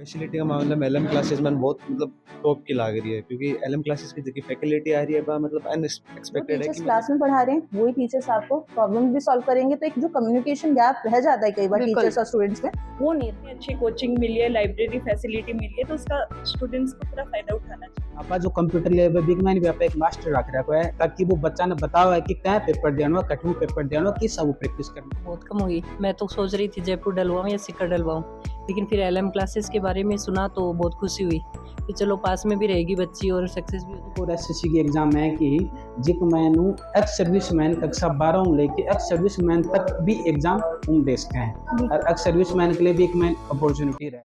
Facility का मामला में एलएम क्लासेस में बहुत टॉप की लग रही है, क्योंकि एलएम क्लासेस की जो फैकल्टी आ रही है वो अनएक्सपेक्टेड है टीचर्स कि क्लास में पढ़ा रहे हैं, वही टीचर्स आपको प्रॉब्लम भी सॉल्व करेंगे। तो एक जो कम्युनिकेशन गैप रह जाता है कई बार टीचर्स और स्टूडेंट्स में, वो नहीं है। अच्छी कोचिंग मिली है, लाइब्रेरी फैसिलिटी मिली है, तो उसका स्टूडेंट्स को पूरा फायदा उठाना चाहिए। आपका जो कंप्यूटर लेवल बिगमैन भी आप एक मास्टर रख रहा है ताकि वो बच्चा ने बताओ है कि क्या पेपर देना कठिन पेपर देना किस सब प्रैक्टिस करना। बहुत कम हुई। मैं तो सोच रही थी जयपुर डलवाऊँ या सिक्कर डलवाऊँ, लेकिन फिर एलएम क्लासेस के बारे में सुना तो बहुत खुशी हुई कि चलो पास में भी रहेगी बच्ची और सक्सेस भी होगी। और एसएससी की एग्जाम है कि जिक मैनू एक्स सर्विसमैन कक्षा 12 में लेके एक्स सर्विसमैन तक भी एग्जाम उन देश का है और एक्स सर्विसमैन के लिए भी एक मैन अपॉर्चुनिटी है।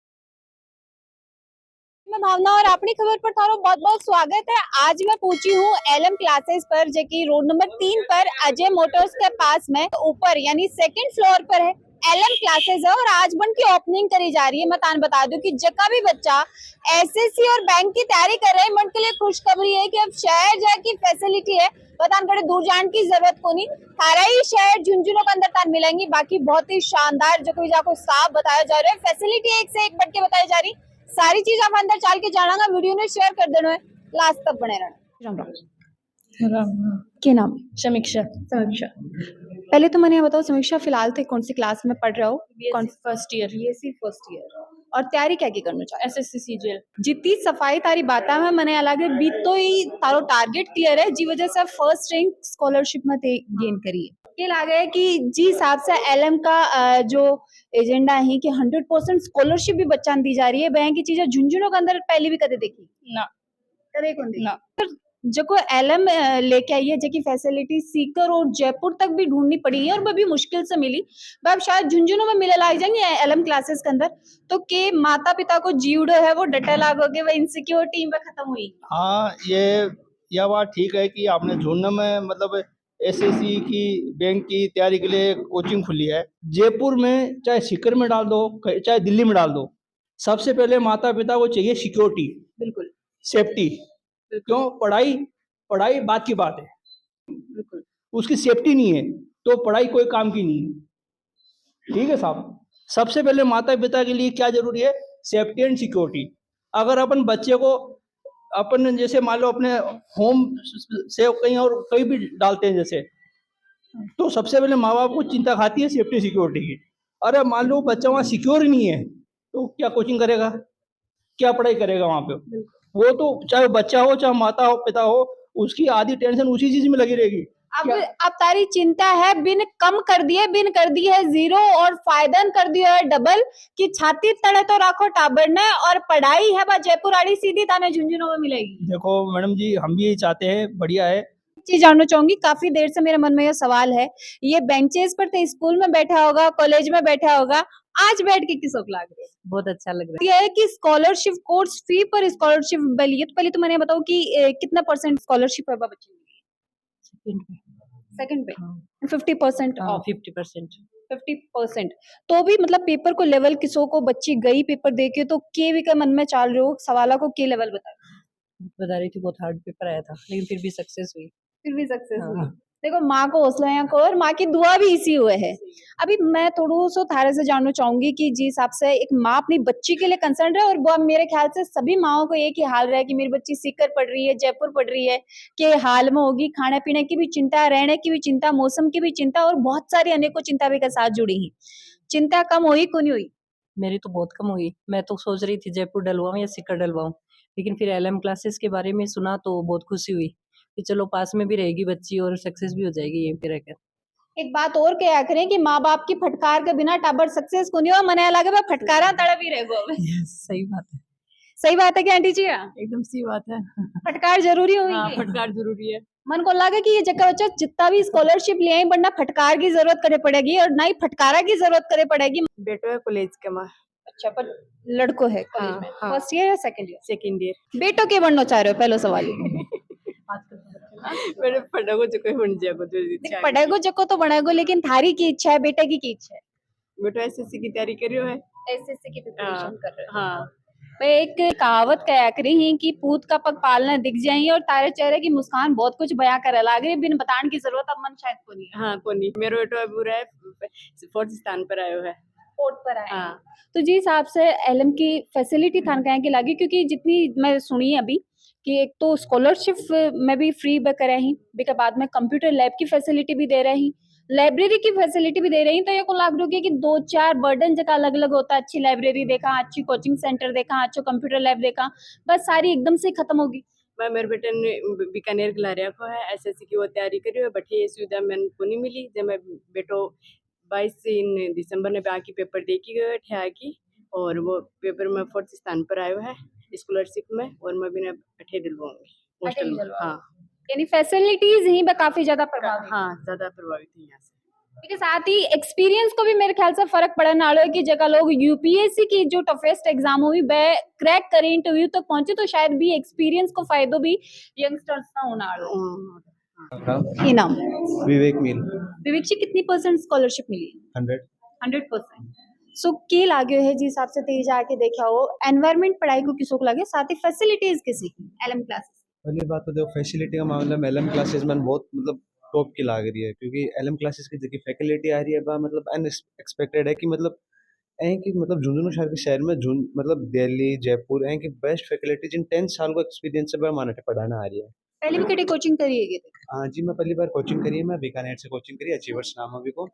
भावना और अपनी खबर पर थारो बहुत बहुत स्वागत है। आज मैं पहुंची हूँ एलएम क्लासेस पर, जो कि रोड नंबर 3 पर अजय मोटर्स के पास में ऊपर यानी सेकंड फ्लोर पर है एलएम क्लासेस है। और आज बन की ओपनिंग करी जा रही है। मैं तान बता दूं कि जका भी बच्चा एसएससी और बैंक की तैयारी कर रहे हैं, मन के लिए खुशखबरी है कि अब शहर जाके फैसिलिटी है, बतान करे दूर जाने की जरूरत को नहीं। सारा ही शहर झुंझुनों के अंदर तान मिलेंगी। बाकी बहुत ही शानदार जो कोई जाको साफ बताया जा रहा है, फैसिलिटी एक से एक बढ़ के बताई जा रही। सारी चीज आप अंदर चल के जाना, वीडियो ने शेयर कर देना है, लास्ट तक बने रहना। राम राम। क्या नाम है? समीक्षा। पहले तो मैंने ये बताओ, समीक्षा फिलहाल थे कौन सी क्लास में पढ़ रहे हो? कौन first year, BSc first year. और तैयारी क्या की करना चाहते? SSC CGL. जितनी सफाई तारी बाता में मैंने अलग है, बीत तो ही तारो टारगेट क्लियर है, जी वजह से फर्स्ट रैंक स्कॉलरशिप में गेन करी है। ये लगा है कि जी हिसाब से एलएम का जो एजेंडा है कि 100% स्कॉलरशिप भी बच्चा दी जा रही है, बैंक की चीजें झुंझुनों के अंदर पहले भी कदे देखी ना कदे कौन देखी ना। जो को एलएम लेके आई है, जो की फैसिलिटी सीकर और जयपुर तक भी ढूंढनी पड़ी है और वो भी मुश्किल से मिली। अब शायद झुंझुनों में मिले लाग जाएंगे एलएम क्लासेस के अंदर, तो के माता पिता को जीवड़ो है वो डटे लागोगे, वो इनसिक्योरिटी में खत्म हुई। हाँ, यह बात ठीक है कि आपने झुंझुनों में एसएससी की बैंक की तैयारी के लिए कोचिंग खुली है। जयपुर में चाहे सीकर में डाल दो चाहे दिल्ली में डाल दो, सबसे पहले माता पिता को चाहिए सिक्योरिटी, बिल्कुल सेफ्टी। क्यों? पढ़ाई बात की बात है, बिल्कुल। उसकी सेफ्टी नहीं है तो पढ़ाई कोई काम की नहीं है। ठीक है साहब, सबसे पहले माता पिता के लिए क्या जरूरी है? Safety and security. अगर अपन बच्चे को अपन जैसे मान लो अपने होम से कहीं और कहीं भी डालते हैं जैसे, तो सबसे पहले माँ बाप को चिंता खाती है सेफ्टी सिक्योरिटी की। अरे मान लो बच्चा वहाँ सिक्योर ही नहीं है तो क्या कोचिंग करेगा, क्या पढ़ाई करेगा वहाँ पे? वो तो चाहे बच्चा हो चाहे माता हो पिता हो, उसकी आधी टेंशन उसी चीज में लगी रहेगी। अब तारी चिंता है बिन कम कर दी है जीरो और फायदन कर दिया है डबल, कि छाती तड़े तो राखो टाबर ने और पढ़ाई है बा जयपुर आड़ी सीधी ताने झुंझुनों में मिलेगी। देखो मैडम जी, हम भी यही चाहते हैं, बढ़िया है। चीज जानना चाहूंगी, काफी देर से मेरे मन में यह सवाल है, ये बेंचेस पर तो स्कूल में बैठा होगा, कॉलेज में बैठा होगा, आज बैठ के किसको लग रहा है? बहुत अच्छा लग रहा है। यह है कि स्कॉलरशिप कोर्स फी पर स्कॉलरशिप मिली है, तो पहले तो मैंने बताओ कि कितना परसेंट स्कॉलरशिप है बच्चे की? सेकंड पे 50% ऑफ। 50%। 50% तो भी मतलब पेपर को लेवल किसो को बच्ची गई पेपर देके तो के भी का मन में चाल रहे हो सवालों को के लेवल बता रही थी बहुत हार्ड पेपर आया था, लेकिन फिर भी सक्सेस हुई। फिर भी सक्सेस हाँ। हुई। देखो माँ को हौसला यहाँ को और माँ की दुआ भी इसी हुए है। अभी मैं थोड़ा सा थारे से जानना चाहूंगी कि जिस हिसाब से एक माँ अपनी बच्ची के लिए कंसर्न है, और वो मेरे ख्याल से सभी माओ को एक ही हाल रहा है कि मेरी बच्ची सीकर पढ़ रही है, जयपुर पढ़ रही है, के हाल में होगी, खाने पीने की भी चिंता, रहने की भी चिंता, मौसम की भी चिंता और बहुत सारी अनेकों चिंता भी के साथ जुड़ी है। चिंता कम हुई को नहीं हुई? मेरी तो बहुत कम हुई। मैं तो सोच रही थी जयपुर डलवाऊँ या सिक्कर डलवाऊँ, लेकिन फिर एलएम क्लासेस के बारे में सुना तो बहुत खुशी हुई कि चलो पास में भी रहेगी बच्ची और सक्सेस भी हो जाएगी यहीं पे रहकर। एक बात और क्या करें कि माँ बाप की फटकार के बिना टाबर सक्सेस को नहीं हो, मने लगे मैं फटकारा तड़प ही रहेगो। सही बात है। सही बात है क्या आंटी जी? एकदम सही बात है। फटकार जरूरी हुई हाँ, है। फटकार जरूरी है। मन को लगे कि ये जगह बच्चा जितना भी स्कॉलरशिप ले आई बनना फटकार की जरूरत करे पड़ेगी और ना ही फटकारा की जरूरत करे पड़ेगी। बेटो है कॉलेज के में। अच्छा, पर लड़को है कॉलेज में? हाँ। फर्स्ट ईयर या सेकंड ईयर? Second year. बेटो के बनना चाह रहे हो? पहला सवाल मेरे पढ़ागो जो कोई बन जाएगा जो इच्छा है। पढ़ेगो जको तो बनेगो, लेकिन थारी की इच्छा है, बेटे की इच्छा है? बेटो एसएससी की तैयारी कर रही है। एसएससी की प्रिपरेशन कर रहे हो? हाँ। एक कहावत कहा करी है कि पूत का पग पालना दिख जाएंगे और तारे चेहरे की मुस्कान बहुत कुछ बयां करे लागे, बिन बताने की जरूरत अब मन शायद को नहीं है। हाँ कोनी, मेरो बेटो अब पूरा है 4th स्थान पर आयो है। फोर्थ पर आए हाँ तो जी हिसाब से एलएम की फैसिलिटी थान कहें कि लगी क्योंकि जितनी मैं सुनी है अभी कि एक तो स्कॉलरशिप में भी फ्री करे ही के बाद में कंप्यूटर लैब की फैसिलिटी भी दे रहे हैं लाइब्रेरी की फैसिलिटी भी दे रही तो ये को लाग रही है कि 2-4 बर्डन जगह अलग अलग होता है अच्छी लाइब्रेरी देखा अच्छी कोचिंग सेंटर देखा अच्छा कंप्यूटर लैब देखा बस सारी एकदम से खत्म होगी। मैं मेरे बेटे ने बीकानेर गलारिया को है एसएससी की वो तैयारी करी है बट ये सुविधा मैंने को नहीं मिली जब मैं बेटो 22 दिसंबर ने बाकी पेपर दे की गए ठिया की और वो पेपर में 4th स्थान पर आयो है स्कॉलरशिप में और मैं भी अठे दिलवाऊंगी हॉस्टल में। हाँ यानी फैसिलिटीज ही काफी ज्यादा प्रभावित हाँ ज़्यादा प्रभावित है यहाँ से। इसके साथ ही एक्सपीरियंस को भी मेरे ख्याल से फर्क पड़ने वाला है कि जगह लोग यूपीएससी की जो टफेस्ट एग्जाम हुई वह क्रैक करें इंटरव्यू तक पहुंचे तो शायद भी एक्सपीरियंस को फायदो भी यंगस्टर्स ना होना हाँ, ये नाम विवेक मील विवेक जी कितनी % स्कॉलरशिप मिली 100 100%। सो के लागे है जी हिसाब से तेज जाके देखा हो एनवायरनमेंट पढ़ाई को किसो को लगे साथ ही फैसिलिटीज किसी एलएम क्लासेस पहली बात तो देखो फैसिलिटी का मामला में एलएम क्लासेस में बहुत मतलब टॉप की लाग रही है क्योंकि एलएम क्लासेस की जो फैसिलिटी आ रही है बा मतलब अनएक्सपेक्टेड है कि मतलब ऐ कि मतलब झुंझुनू शहर में मतलब दिल्ली जयपुर ऐ कि बेस्ट फैसिलिटी जिन 10 साल को एक्सपीरियंस से माने पढ़ाना आ रही है। पहले भी कटी कोचिंग करी है हाँ जी मैं पहली बार कोचिंग करी है मैं बीकानेर से कोचिंग करी अचीवर्स नाम अभी को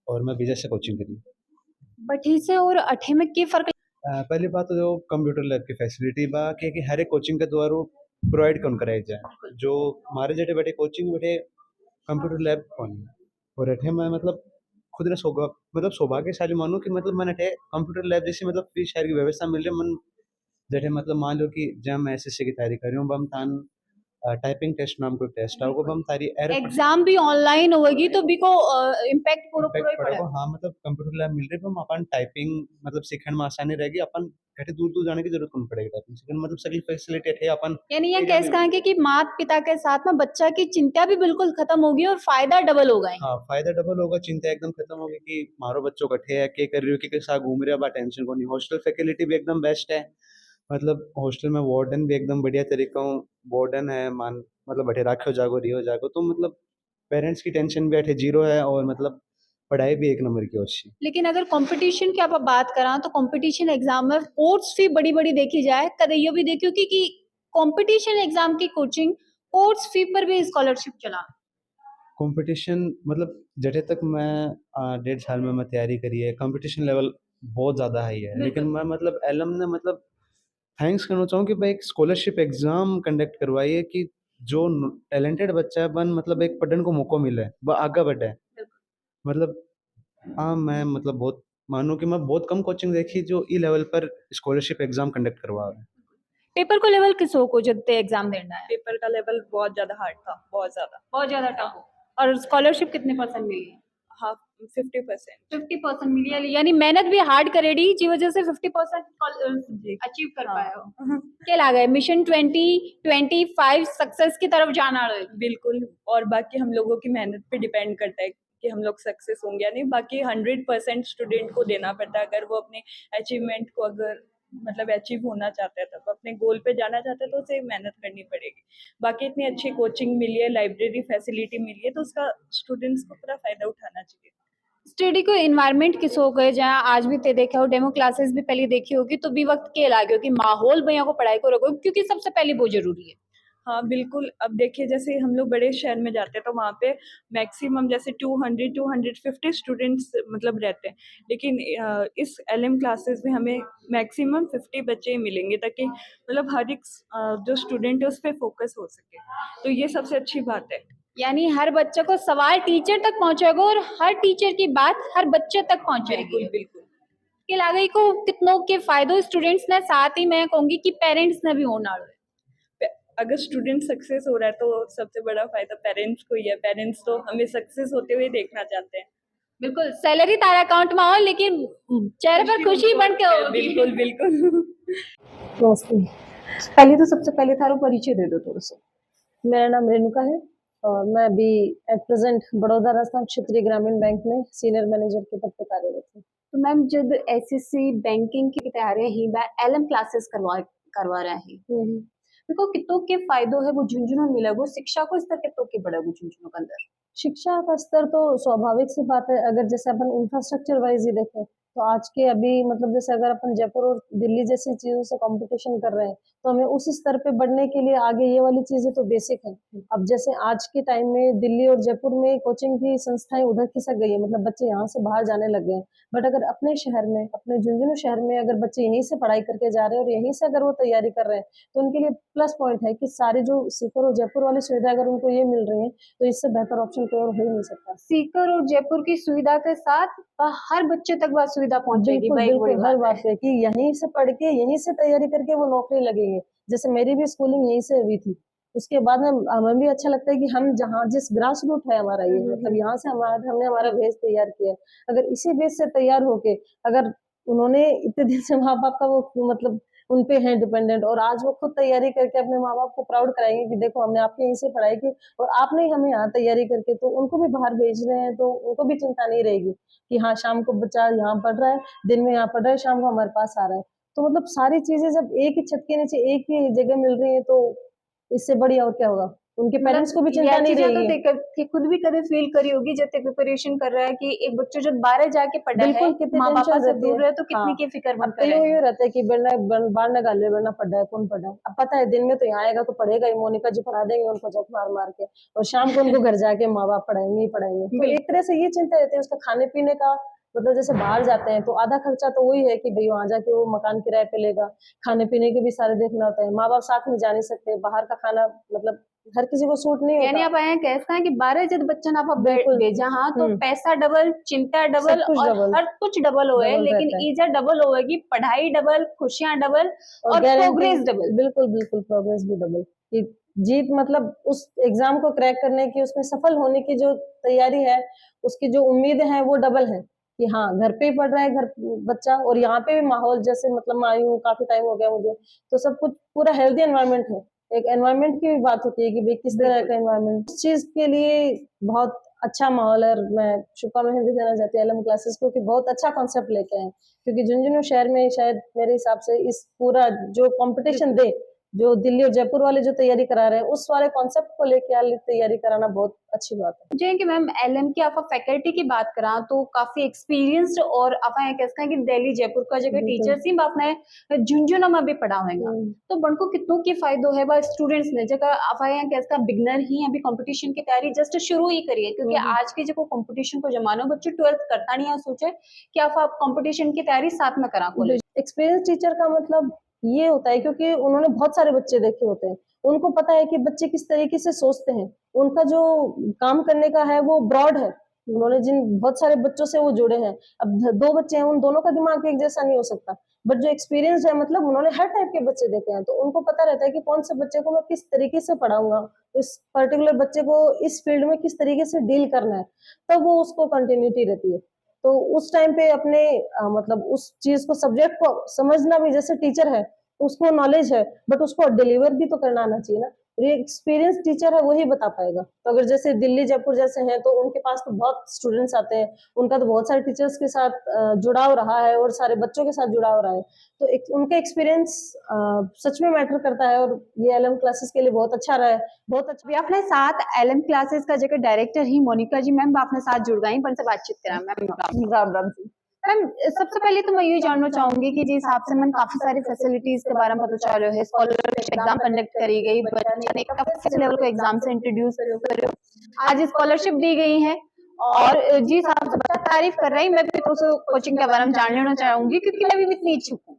और मैं विजय से कोचिंग करी। बठी से और अठे में क्या फर्क पहली बात तो जो कंप्यूटर लैब की फैसिलिटी बा कि हर एक कोचिंग के द्वारा प्रोवाइड कौन कराई जाए जो हमारे जटे बैठे कोचिंग बैठे कंप्यूटर लैब कौन और अठे मैं मतलब खुद ने सौभाग्यशाली मानूं कि मतलब मैंने अठे कंप्यूटर लैब जैसी मतलब फ्री शहर की व्यवस्था मिल रही है मन जैसे मतलब मान लो कि जब मैं एसएससी की तैयारी कर रही हूँ बम तान टाइपिंग टेस्ट नाम कोई टेस्ट है वो बम तारी एग्जाम भी ऑनलाइन होगी तो भी को इम्पैक्ट पूरा पूरा ही पड़ेगा। हाँ मतलब कंप्यूटर लैब मिल रही है अपन टाइपिंग मतलब सीखने में आसानी रहेगी अपन घटे दूर दूर जाने की जरूरत नहीं पड़ेगी टाइपिंग सीखने मतलब सभी फैसिलिटी है अपन यानी ये कैसे कहेंगे कि माता पिता के साथ में बच्चा की चिंता भी बिल्कुल खत्म होगी और फायदा डबल होगा। हाँ फायदा डबल होगा चिंता एकदम खत्म होगी कि मारो बच्चों कट्ठे है क्या कर रही हो कि साथ घूम रहे हो बा टेंशन को नहीं हॉस्टल फैसिलिटी भी एकदम बेस्ट है मतलब हॉस्टल में वार्डन भी एकदम बढ़िया तरीका वार्डन है मान मतलब बैठे राखो जागो रियो जागो तो मतलब पेरेंट्स की टेंशन भी बैठे जीरो है और मतलब पढ़ाई भी एक नंबर की अच्छी। लेकिन अगर कंपटीशन की आप बात करा तो कंपटीशन एग्जाम में कोर्स फी बड़ी बड़ी देखी जाए कदे ये भी देखियो कि कंपटीशन एग्जाम की कोचिंग कोर्स फी पर भी स्कॉलरशिप चला कंपटीशन मतलब जटे तक मैं 1.5 साल में मैं तैयारी करी है कंपटीशन लेवल बहुत ज़्यादा हाई है लेकिन मैं मतलब एलम ने मतलब थैंक्स करना चाहूँ कि भाई एक स्कॉलरशिप एग्जाम कंडक्ट करवाई है कि जो टैलेंटेड बच्चा है बन मतलब एक पढ़ने को मौका मिले वह आगे बढ़े मतलब हाँ मैं मतलब बहुत मानूँ कि मैं बहुत कम कोचिंग देखी जो ई लेवल पर स्कॉलरशिप एग्जाम कंडक्ट करवा रहे हैं। पेपर को लेवल किसो को जब ते एग्जाम देना है पेपर का लेवल बहुत ज़्यादा हार्ड था बहुत ज़्यादा टफ और स्कॉलरशिप कितने % मिली है हाँ 50%। 50% मिली है यानी मेहनत भी हार्ड करेडी जी वजह से 50% जी अचीव कर हाँ। पाए हो क्या लगा है मिशन 2025 सक्सेस की तरफ जाना है बिल्कुल और बाकी हम लोगों की मेहनत पे डिपेंड करता है कि हम लोग सक्सेस होंगे या नहीं बाकी 100% स्टूडेंट को देना पड़ता है अगर वो अपने अचीवमेंट को अगर मतलब अचीव होना चाहता है तब अपने गोल पे जाना चाहता है तो उसे मेहनत करनी पड़ेगी बाकी इतनी अच्छी कोचिंग मिली है लाइब्रेरी फैसिलिटी मिली है तो उसका स्टूडेंट्स को पूरा फायदा उठाना चाहिए। स्टडी को इन्वायरमेंट किस हो गए जहाँ आज भी ते देखा हो डेमो क्लासेस भी पहले देखी होगी तो भी वक्त के लागे हो कि माहौल भैया को पढ़ाई को रखो क्योंकि सबसे पहले वो जरूरी है। हाँ बिल्कुल अब देखिए जैसे हम लोग बड़े शहर में जाते हैं तो वहाँ पे मैक्सिमम जैसे 200-250 स्टूडेंट्स मतलब रहते हैं लेकिन इस एलएम क्लासेस में हमें मैक्सिमम 50 बच्चे ही मिलेंगे ताकि मतलब हर एक जो स्टूडेंट है उस पर फोकस हो सके तो ये सबसे अच्छी बात है। यानी हर बच्चे को सवाल टीचर तक पहुंचेगा और हर टीचर की बात हर बच्चे तक पहुंचेगी। बिल्कुल बिल्कुल के लागे को कितनों के फायदे स्टूडेंट्स ने साथ ही मैं कहूंगी कि पेरेंट्स ने भी होना है। अगर स्टूडेंट सक्सेस हो रहा है तो सबसे बड़ा फायदा पेरेंट्स को ही है पेरेंट्स तो हमें सक्सेस होते हुए देखना चाहते हैं। बिल्कुल सैलरी तारा अकाउंट में हो लेकिन चेहरे पर खुशी बन के हो। बिल्कुल बिल्कुल पहले तो सबसे पहले थारो परिचय दे दो थोड़ा सा। मेरा नाम रेणुका है और मैं अभी एट प्रेजेंट बड़ौदा राजस्थान क्षेत्रीय ग्रामीण बैंक में सीनियर मैनेजर के पद पर कार्यरत हूँ। तो मैम जब एसएससी बैंकिंग की तैयारी ही एलएम क्लासेस करवा रहे हैं देखो कितों के फायदों है वो झुंझुनू मिला वो शिक्षा को स्तर कितों के बड़ा वो झुंझुनू के अंदर शिक्षा का स्तर तो स्वाभाविक सी बात है अगर जैसे अपन इंफ्रास्ट्रक्चर वाइज ही देखें तो आज के अभी मतलब जैसे अगर अपन जयपुर और दिल्ली जैसी चीजों से कंपटीशन कर रहे हैं तो हमें उस स्तर पे बढ़ने के लिए आगे ये वाली चीजें तो बेसिक है। अब जैसे आज के टाइम में दिल्ली और जयपुर में कोचिंग की संस्थाएं उधर खिसक गई है, मतलब बच्चे यहाँ से बाहर जाने लग गए हैं। बट अगर अपने शहर में, अपने झुंझुनू शहर में अगर बच्चे यहीं से पढ़ाई करके जा रहे हैं और यहीं से अगर वो तैयारी कर रहे हैं तो उनके लिए प्लस पॉइंट है कि सारे जो सीकर और जयपुर वाली सुविधा अगर उनको ये मिल रही है तो इससे बेहतर ऑप्शन कोई और हो ही नहीं सकता। सीकर और जयपुर की सुविधा के साथ हर बच्चे तक वह सुविधा पहुंचेगी। बिल्कुल वह एक बड़ी बिल्कुल, हर बात बात है कि यहीं से पढ़ के यहीं से तैयारी करके वो नौकरी लगेगी। जैसे मेरी भी स्कूलिंग यहीं से हुई थी, उसके बाद में हमें भी अच्छा लगता है कि हम जहाँ जिस ग्रास रूट है हमारा ये, मतलब यहाँ से हमने हमारा बेस तैयार किया है। अगर इसी बेस से तैयार होके अगर उन्होंने इतने दिन से माँ बाप का वो मतलब उन पे है डिपेंडेंट और आज वो खुद तैयारी करके अपने माँ बाप को प्राउड कराएंगे कि देखो हमने आपके यहीं से पढ़ाई की और आपने ही हमें यहाँ तैयारी करके, तो उनको भी बाहर भेज रहे हैं तो उनको भी चिंता नहीं रहेगी कि हाँ शाम को बच्चा यहाँ पढ़ रहा है, दिन में यहाँ पढ़ रहा है, शाम को हमारे पास आ रहा है। तो मतलब सारी चीजें जब एक ही छत के नीचे एक ही जगह मिल रही है तो इससे बढ़िया और क्या होगा। उनके पेरेंट्स को भी चिंता नहीं तो रहेगी। देखकर खुद भी कभी फील करी होगी जब प्रिपरेशन कर रहा है कि एक बच्चा जब बाहर जाके पढ़ा है, बिल्कुल, कितनी माँ बापा टेंशन से रहती दूर है। रहे तो कितनी हाँ, की फिक्र अब मंद तो कर रहे यूँ हैं। यूँ रहता है कि बाहर न गाले वरना पढ़ा है, कौन पढ़ा है। अब पता है दिन में तो यहाँ आएगा तो पढ़ेगा ही, मोनिका जी पढ़ा देंगे उनको जब मार मार के, और शाम को उनको घर जाके माँ बाप पढ़ाएंगे ही पढ़ाएंगे। तो एक तरह से ये चिंता रहती है उसका खाने पीने का, मतलब जैसे बाहर जाते हैं तो आधा खर्चा तो वही है कि भाई वहां जाके वो मकान किराए पे लेगा, खाने पीने के भी सारे देखना होता है। माँ बाप साथ में जा नहीं सकते, बाहर का खाना मतलब हर किसी को सूट नहीं यानी होता। आप आए कहते हैं कि 12 जब बच्चा ना आप बिल्कुल। भेजा हाँ तो पैसा डबल, चिंता सब डबल कुछ और डबल हर कुछ डबल होए, डबल लेकिन रहता है ईजा डबल होएगी, पढ़ाई डबल, खुशियां डबल और प्रोग्रेस डबल। बिल्कुल बिल्कुल, प्रोग्रेस भी डबल। कि जीत मतलब उस एग्जाम को क्रैक करने की, उसमें सफल होने की जो तैयारी है, उसकी जो उम्मीद है वो डबल है कि हाँ घर पे ही पढ़ रहा है घर बच्चा, और यहाँ पे भी माहौल जैसे मतलब मैं आई हूँ काफी टाइम हो गया मुझे, तो सब कुछ पूरा हेल्दी एनवायरनमेंट है। एक एनवायरनमेंट की भी बात होती है कि भाई किस तरह का एनवायरनमेंट, उस चीज के लिए बहुत अच्छा माहौल है। और मैं शुभकामनाएं भी देना चाहती हूँ एलएम क्लासेस को कि बहुत अच्छा कॉन्सेप्ट लेके आए, क्योंकि झुंझुनू शहर में शायद मेरे हिसाब से इस पूरा जो कंपटीशन दे, जो दिल्ली और जयपुर वाले जो तैयारी करा रहे हैं उस वाले कॉन्सेप्ट को लेके तैयारी कराना बहुत अच्छी बात है। जे कि मैम एलएम की आप फैकल्टी की बात करा तो काफी एक्सपीरियंस्ड और आप कहते हैं कि दिल्ली जयपुर का जगह बिल्कुल। टीचर्स ही आपने झुंझुनू में भी पढ़ा होगा, तो बनको कितनों की फायदो है वह स्टूडेंट्स ने जगह आप कहते हैं बिगनर ही अभी कंपटीशन की तैयारी जस्ट शुरू ही करिए, क्योंकि आज के जो कंपटीशन को जमानो बच्चे 12th करता नहीं है, सोचे कि आप कंपटीशन की तैयारी साथ में करा कॉलेज। एक्सपीरियंस टीचर का मतलब ये होता है क्योंकि उन्होंने बहुत सारे बच्चे देखे होते हैं, उनको पता है कि बच्चे किस तरीके से सोचते हैं, उनका जो काम करने का है वो ब्रॉड है। उन्होंने जिन बहुत सारे बच्चों से वो जुड़े हैं, अब दो बच्चे हैं उन दोनों का दिमाग एक जैसा नहीं हो सकता, बट जो एक्सपीरियंस है मतलब उन्होंने हर टाइप के बच्चे देखे हैं, तो उनको पता रहता है कि कौन से बच्चे को मैं किस तरीके से पढ़ाऊंगा, इस पर्टिकुलर बच्चे को इस फील्ड में किस तरीके से डील करना है, तब वो उसको कंटिन्यूटी रहती है। तो उस टाइम पे अपने मतलब उस चीज को, सब्जेक्ट को समझना भी, जैसे टीचर है उसको नॉलेज है बट उसको डिलीवर भी तो करना आना चाहिए ना, ये एक्सपीरियंस टीचर है वही बता पाएगा। तो अगर जैसे दिल्ली जयपुर जैसे हैं तो उनके पास तो बहुत स्टूडेंट्स आते हैं, उनका तो बहुत सारे टीचर्स के साथ जुड़ाव रहा है और सारे बच्चों के साथ जुड़ाव रहा है, तो उनका एक्सपीरियंस सच में मैटर करता है, और ये एलएम क्लासेस के लिए बहुत अच्छा रहा है, बहुत अच्छा। अभी अपने साथ एलएम क्लासेस का जगह डायरेक्टर ही मोनिका जी मैम अपने साथ जुड़ गई, पर से बातचीत करा मैम। राम राम जी। मैम सबसे पहले तो मैं ये जानना चाहूंगी कि जिस हिसाब से मैम काफी सारी फैसिलिटीज के बारे में पता चल रहा है, स्कॉलरशिप एग्जाम कंडक्ट करी गई, बच्चे ने काफी लेवल को एग्जाम से इंट्रोड्यूस करो, आज स्कॉलरशिप दी गई है, और जिस हिसाब से बच्चा तारीफ कर रही है, मैं भी तो कोचिंग के बारे में जान लेना चाहूंगी क्योंकि मैं भी इतनी इच्छुक हूँ।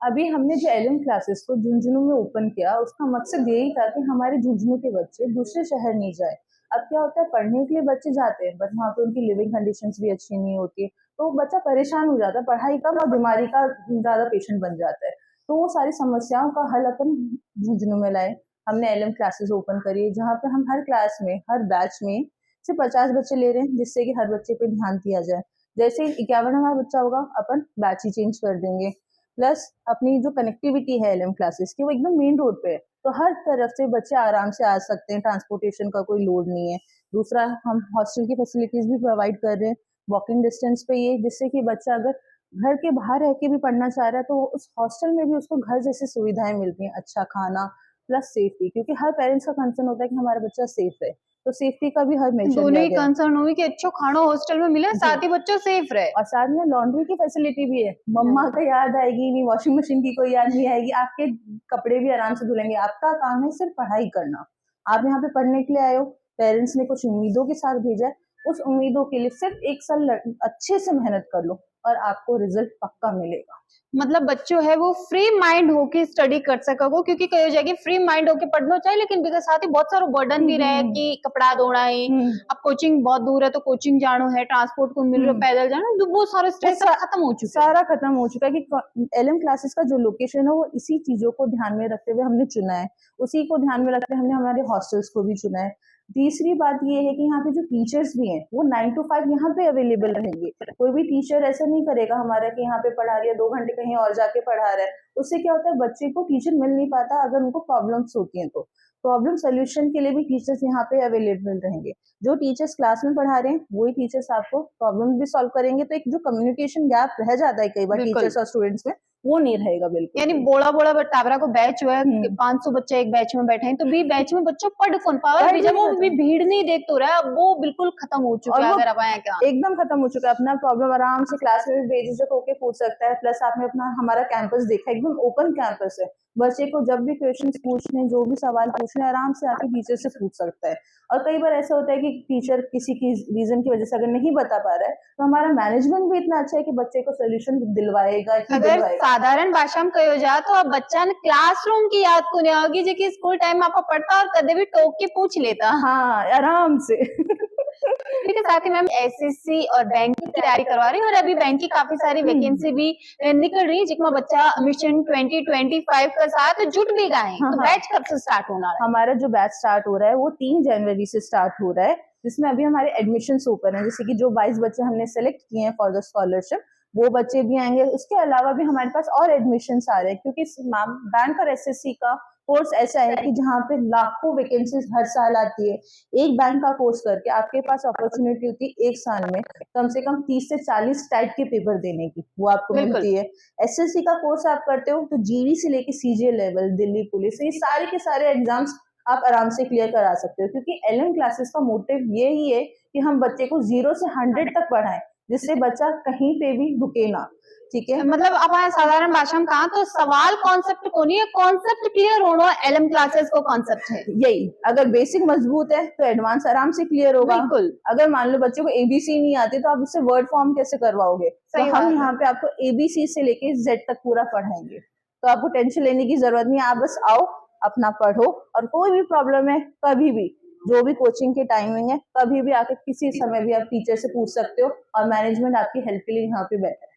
अभी हमने जो एलएम क्लासेस को झुंझुनू में ओपन किया, उसका मकसद यही था कि हमारे झुंझुनू के बच्चे दूसरे शहर नहीं जाए। अब क्या होता है, पढ़ने के लिए बच्चे जाते हैं बट वहाँ पे उनकी लिविंग कंडीशंस भी अच्छी नहीं होती, तो बच्चा परेशान हो जाता है, पढ़ाई कम और बीमारी का ज़्यादा पेशेंट बन जाता है। तो वो सारी समस्याओं का हल अपन झुंझुनू में लाए। हमने एलएम क्लासेस ओपन करी जहाँ पे हम हर क्लास में, हर बैच में से 50 बच्चे ले रहे हैं, जिससे कि हर बच्चे पे ध्यान दिया जाए। जैसे 51वां बच्चा होगा अपन बैच ही चेंज कर देंगे। प्लस अपनी जो कनेक्टिविटी है एलएम क्लासेस की, वो एकदम मेन रोड पे है, तो हर तरफ से बच्चे आराम से आ सकते हैं, ट्रांसपोर्टेशन का कोई लोड नहीं है। दूसरा, हम हॉस्टल की फैसिलिटीज भी प्रोवाइड कर रहे हैं वॉकिंग डिस्टेंस पे, ये जिससे कि बच्चा अगर घर के बाहर रह के भी पढ़ना चाह रहा है तो उस हॉस्टल में भी उसको घर जैसी सुविधाएं मिलती हैं, अच्छा खाना प्लस सेफ्टी, क्योंकि हर पेरेंट्स का कंसर्न होता है कि हमारा बच्चा सेफ है। तो सेफ्टी का भी हर मेजर दोनों लिया ही गया है। कंसर्न हुई कि अच्छो खानो हॉस्टल में मिले, जी। साथ ही बच्चों सेफ रहे। और साथ में लॉन्ड्री की फैसिलिटी भी है, मम्मा का याद आएगी नहीं, वॉशिंग मशीन की कोई याद नहीं आएगी, आपके कपड़े भी आराम से धुलेंगे। आपका काम है सिर्फ पढ़ाई करना, आप यहाँ पे पढ़ने के लिए आए हो, पेरेंट्स ने कुछ उम्मीदों के साथ भेजा है, उस उम्मीदों के लिए सिर्फ 1 साल अच्छे से मेहनत कर लो और आपको रिजल्ट पक्का मिलेगा। मतलब बच्चों है वो फ्री माइंड होके स्टडी कर सकोगे, क्योंकि कई हो जाएगी फ्री माइंड होके पढ़ना चाहिए, लेकिन बिका साथ ही बहुत सारा बर्डन भी रहे कि कपड़ा धोना है, अब कोचिंग बहुत दूर है तो कोचिंग जानो है, ट्रांसपोर्ट को मिल रहा है, पैदल जाना, तो वो सारा स्ट्रेस खत्म हो चुका है। सारा खत्म हो चुका है कि एलएम क्लासेस का जो लोकेशन है वो इसी चीजों को ध्यान में रखते हुए हमने चुना है, उसी को ध्यान में रखते हुए हमने हमारे हॉस्टल्स को भी चुना है। तीसरी बात ये है कि यहाँ पे जो टीचर्स भी हैं वो 9 to 5 यहाँ पे अवेलेबल रहेंगे। कोई भी टीचर ऐसा नहीं करेगा हमारा कि यहाँ पे पढ़ा रही है 2 घंटे कहीं और जाके पढ़ा रहा है, उससे क्या होता है बच्चे को टीचर मिल नहीं पाता अगर उनको प्रॉब्लम्स होती हैं। तो प्रॉब्लम सोल्यूशन के लिए भी टीचर्स यहाँ पे अवेलेबल रहेंगे। जो टीचर्स क्लास में पढ़ा रहे हैं वही टीचर्स आपको प्रॉब्लम भी सॉल्व करेंगे, तो एक जो कम्युनिकेशन गैप रह जाता है कई बार बिल्कुल। टीचर्स और स्टूडेंट्स में, वो नहीं रहेगा बिल्कुल। यानी बोला बोला टावरा को बैच हुआ है, 500 बच्चे एक बैच में बैठे हैं, तो भी बैच में बच्चों पढ़ कौन पावा, पढ़ जब नहीं वो पाता। भी भीड़ नहीं देख तो रहा है, अब वो बिल्कुल खत्म हो चुका और है। वो अगर अब आए क्या एकदम खत्म हो चुका है, अपना प्रॉब्लम आराम से क्लास में भी बेझिझक होके पूछ सकता है। प्लस आपने अपना हमारा कैंपस देखा, एकदम ओपन कैंपस है, बच्चे को जब भी क्वेश्चंस पूछने, जो भी सवाल पूछने, आराम से आके टीचर से पूछ सकता है। और कई बार ऐसा होता है कि टीचर किसी की रीजन की वजह से अगर नहीं बता पा रहा है, तो हमारा मैनेजमेंट भी इतना अच्छा है कि बच्चे को सोल्यूशन दिलवाएगा ही अगर दिलवाएगा। साधारण भाषा में कहो जाए तो अब बच्चा ने क्लासरूम की याद को नहीं होगी, जो कि स्कूल टाइम में आपको पढ़ता और कदे भी टोक के पूछ लेता। हाँ, आराम से। ठीक है, साथ ही मैम एसएससी और बैंक की तैयारी करवा रही है, और अभी बैंक की काफी सारी वैकेंसी भी निकल रही है, जिसमें बच्चा मिशन 2025 के साथ जुट भी गए हैं। हाँ, तो हाँ। बैच कब से स्टार्ट होना है? हमारा जो बैच स्टार्ट हो रहा है वो 3 जनवरी से स्टार्ट हो रहा है, जिसमें अभी हमारे एडमिशन्स ओपन है। जैसे कि जो 22 बच्चे हमने सेलेक्ट किए हैं फॉर द स्कॉलरशिप, वो बच्चे भी आएंगे। उसके अलावा भी हमारे पास और एडमिशन्स आ रहे हैं, क्योंकि बैंक और एसएससी का कोर्स ऐसा है कि जहाँ पे लाखों वैकेंसीज हर साल आती है। एक बैंक का कोर्स करके आपके पास अपॉर्चुनिटी होती है 1 साल में कम से कम 30 से 40 टाइप के पेपर देने की, वो आपको बिल्कुल। मिलती है। एसएससी का कोर्स आप करते हो तो जीडी से लेके सीजे लेवल, दिल्ली पुलिस, ये सारे के सारे एग्जाम्स आप आराम से क्लियर करा सकते हो, क्योंकि एलएम क्लासेस का मोटिव यही है कि हम बच्चे को 0 से 100 तक पढ़ाएं, जिससे बच्चा कहीं पे भी रुके ना। ठीक है, मतलब अब आए साधारण भाषा में कहा तो सवाल कॉन्सेप्ट को नहीं है, कॉन्सेप्ट क्लियर होना एलएम क्लासेस को कॉन्सेप्ट है। यही अगर बेसिक मजबूत है तो एडवांस आराम से क्लियर होगा। बिल्कुल। अगर मान लो बच्चे को एबीसी नहीं आती तो आप उससे वर्ड फॉर्म कैसे करवाओगे? तो सही बात हम है। यहाँ पे आपको एबीसी से लेके जेड तक पूरा पढ़ाएंगे, तो आपको टेंशन लेने की जरूरत नहीं है। आप बस आओ, अपना पढ़ो, और कोई भी प्रॉब्लम है कभी भी, जो भी कोचिंग की टाइमिंग है, कभी भी आके किसी समय भी आप टीचर से पूछ सकते हो, और मैनेजमेंट आपकी हेल्प के लिए यहाँ पे बैठा है।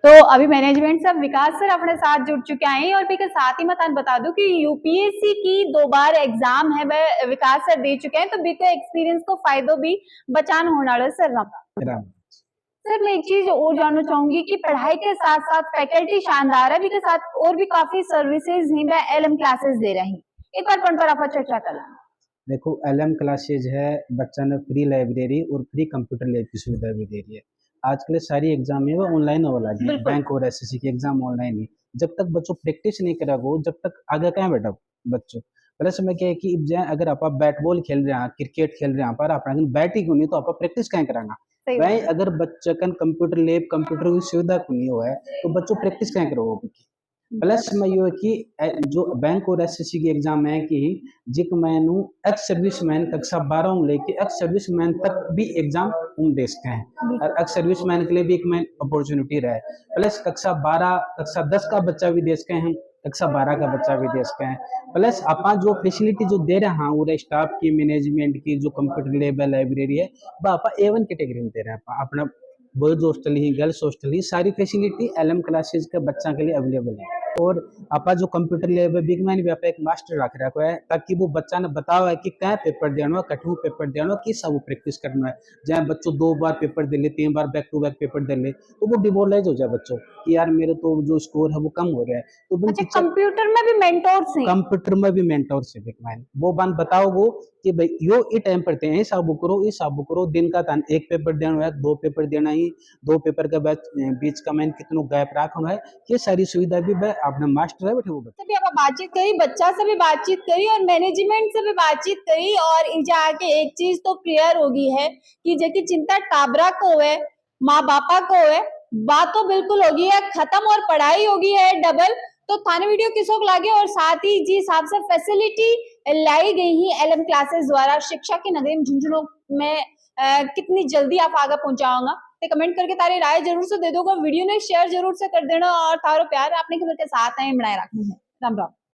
तो अभी मैनेजमेंट से विकास सर अपने साथ जुड़ चुके हैं, और भी के साथ ही मैं तान बता दूं कि यूपीएससी की 2 बार एग्जाम है वह विकास सर दे चुके हैं, तो बिका एक्सपीरियंस को फायदो भी बचान होने वाला है सर। सर मैं एक चीज और जानना चाहूंगी कि पढ़ाई के साथ साथ फैकल्टी शानदार है, के साथ और भी काफी सर्विसेज ही मैं एलएम क्लासेस दे रही। एक बार पर आप चर्चा कर लें। देखो, एलएम क्लासेज है, बच्चा ने फ्री लाइब्रेरी और फ्री कंप्यूटर लैब की सुविधा भी दे रही है। आजकल सारी एग्जाम है वो ऑनलाइन होने लगी है, बैंक और एसएससी की एग्जाम ऑनलाइन है। जब तक बच्चों प्रैक्टिस नहीं करेगा जब तक आगे कहाँ बैठा बच्चों। प्लस में क्या है कि अगर आप बैट बॉल खेल रहे हैं, क्रिकेट खेल रहे हैं, पर आप बैट ही क्यों नहीं, तो आप प्रैक्टिस कहाँ कराएंगा? वही अगर बच्चा कन कंप्यूटर लैब, कंप्यूटर की सुविधा को नहीं हुआ है, तो बच्चों प्रैक्टिस कहाँ करोगे? प्लस में ये है कि जो बैंक और एसएससी की एग्जाम है कि जिक मैनू एक्स सर्विसमैन कक्षा 12 में लेके एक्स सर्विसमैन तक भी एग्जाम हम दे सकते हैं, और एक्स सर्विसमैन के लिए भी एक मैन अपॉर्चुनिटी रहे। प्लस कक्षा 12, कक्षा 10 का बच्चा भी दे सकते हैं, कक्षा 12 का बच्चा भी दे सकते हैं। प्लस अपना जो फैसिलिटी जो दे रहे हैं वो स्टाफ की, मैनेजमेंट की, जो कंप्यूटर लैब है, लाइब्रेरी है, वह आप A1 कैटेगरी में दे रहे हैं। अपना बॉयज हॉस्टल ही, गर्ल्स हॉस्टल ही, सारी फैसिलिटी एलएम क्लासेज के बच्चा के लिए अवेलेबल है। और आपा जो कंप्यूटर लैब है बिग मैन भी आप एक मास्टर रख रखा है, ताकि वो बच्चा ने बताओ है कि क्या पेपर देना, कठू पेपर देना, कि सब प्रैक्टिस करना है। जहाँ बच्चों 2 बार पेपर दे ले, 3 बार बैक टू बैक पेपर दे ले, तो वो डिमोरलाइज हो जाए बच्चों कि यार मेरे तो जो स्कोर है वो कम हो रहा है। तो अच्छा, कंप्यूटर में भी मेंटोर्स हैं? कंप्यूटर में भी मेंटोर्स है बिग मैन। वो बात बताओगे कि भाई यो ये टाइम पढ़ते हैं, हिसाब करो, हिसाब करो, दिन का तान 1 पेपर देना है, 2 पेपर देना ही, 2 पेपर के बीच का मैंने कितनों गैप रखना है, ये सारी सुविधा भी आपने मास्टर है बैठे वो बच्चे। से भी आप बातचीत करी, बच्चा से भी बातचीत करी और मैनेजमेंट से भी बातचीत करी और इजा आके एक चीज तो क्लियर होगी है कि जेकी चिंता टाबरा को है, माँ बापा को है, बात तो बिल्कुल होगी है खत्म और पढ़ाई होगी है डबल। तो थाने वीडियो किसों को लागे और साथ ही जी हिसाब से फैसिलिटी लाई गई ही एलएम क्लासेस द्वारा शिक्षा की नगरी झुंझुनू में कितनी जल्दी आप आगे पहुंचाऊंगा ते कमेंट करके तारी राय जरूर से दे दोगा, वीडियो ने शेयर जरूर से कर देना और तारो प्यार अपने खबर के साथ है बनाए रखना है। राम राम।